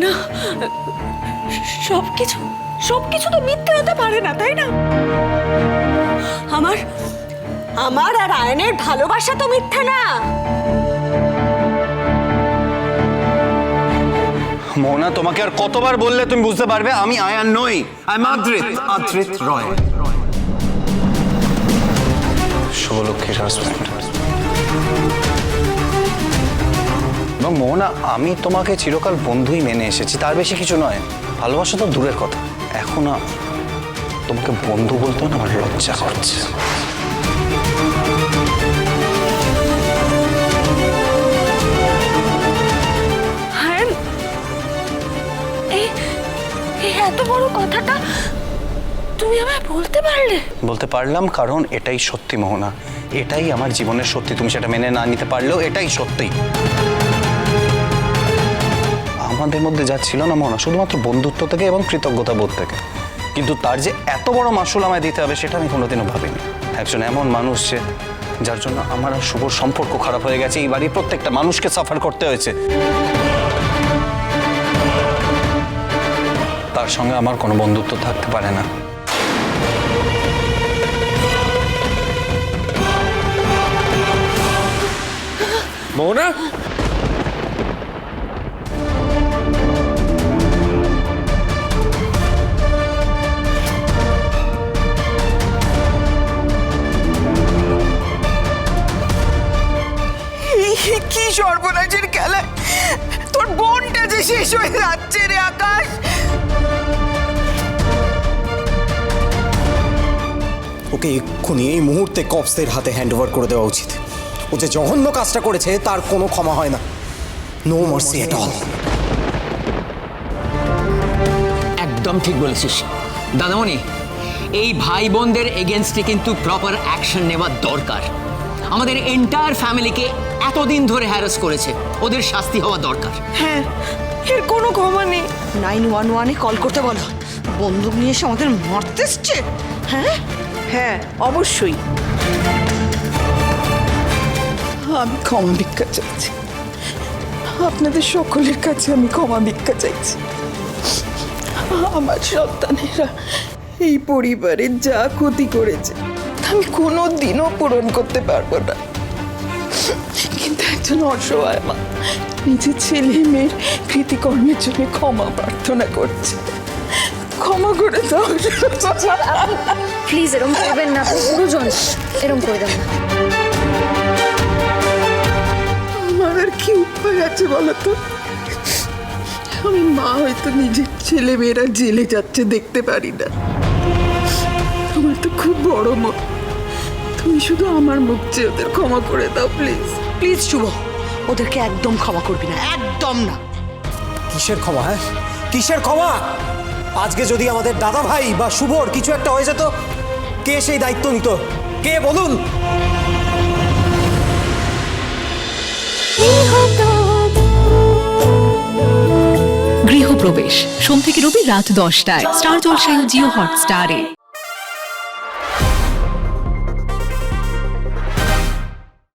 না, সবকিছু সবকিছু তো মিথ্যে হতে পারে না, তাই না? আমার আমার আর আয়নের ভালোবাসা তো মিথ্যা না। মোহনা, তোমাকে আর কতবার বললে তুমি বুঝতে পারবে? আমি আয়ান নই, আই এম আদ্রিত রয়, শুভলক্ষীর হাজব্যান্ড। এবং মোহনা, আমি তোমাকে চিরকাল বন্ধুই মেনে এসেছি, তার বেশি কিছু নয়। ভালোবাসা তো দূরের কথা, এখন তোমাকে বন্ধু বলতে না আমার লজ্জা করছে। এত বড় কথাটা তুমি আমায় বলতে পারলে? বলতে পারলাম কারণ এটাই সত্যি মোহনা, এটাই আমার জীবনের সত্যি। তুমি সেটা মেনে না নিতে পারলেও এটাই সত্যি। আমাদের মধ্যে যা ছিল না মোহনা, শুধুমাত্র বন্ধুত্ব থেকে এবং কৃতজ্ঞতা বোধ থেকে, কিন্তু তার যে এত বড় মাসুল আমায় দিতে হবে সেটা আমি কোনোদিনও ভাবিনি। একজন এমন মানুষ যার জন্য আমার আর শুভর সম্পর্ক খারাপ হয়ে গেছে, এই বাড়ির প্রত্যেকটা মানুষকে সাফার করতে হয়েছে, তার সঙ্গে আমার কোনো বন্ধুত্ব থাকতে পারে না। মোহনা, কি সর্বনাশের খেলা! তোর বোনটা যে শেষ হয়ে যাচ্ছে রে আকাশ। ওকে এক্ষুনি এই মুহূর্তে কপসদের হাতে হ্যান্ড ওভার করে দেওয়া উচিত। ও যে জঘন্য কাজটা করেছে তার কোনো ক্ষমা হয় না। No mercy at all. একদম ঠিক বলেছিস দাদামণি, এই ভাই বোনদের এগেনস্টে কিন্তু প্রপার অ্যাকশন নেওয়া দরকার। আমাদের এন্টায়ার ফ্যামিলিকে এতদিন ধরে হ্যারাস করেছে, ওদের শাস্তি হওয়া দরকার। হ্যাঁ, এর কোনো ক্ষমা নেই। 911-এ কল করতে বলো, বন্দুক নিয়ে এসে আমাদের মারতে এসছে। হ্যাঁ হ্যাঁ, অবশ্যই। আমি ক্ষমা ভিক্ষা চাইছি, আপনাদের সকলের কাছে আমি ক্ষমা ভিক্ষা চাইছি। আমার সন্তানেরা এই পরিবারের যা ক্ষতি করেছে আমি কোনো দিনও পূরণ করতে পারবো না, কিন্তু একজন অসহায় মা নিজের ছেলে মেয়ের কৃতিকর্মের জন্য ক্ষমা প্রার্থনা করছে। ক্ষমা করে দাও। প্লিজ এরকম করবেন না, গুরুজন এরকম করে দেন না। আমার আর কি উপায় আছে বলো তো? আমি মা হয়তো নিজের ছেলে মেয়েরা জেলে যাচ্ছে দেখতে পারি না, আমার তো খুব বড় মন। তুমি শুধু আমার মুখ চেয়ে ওদের ক্ষমা করে দাও প্লিজ। প্লিজ শুভ, ওদেরকে একদম ক্ষমা করবি না, একদম না। কিসের ক্ষমা? হ্যাঁ, কিসের ক্ষমা? আজকে যদি আমাদের দাদা ভাই বা শুভর কিছু একটা হয়ে যেত, কে সেই দায়িত্ব নিত? কে বলুন? গৃহপ্রবেশ সোম থেকে রবি রাত 10টায় স্টার জলসায় ও জিও হটস্টারে।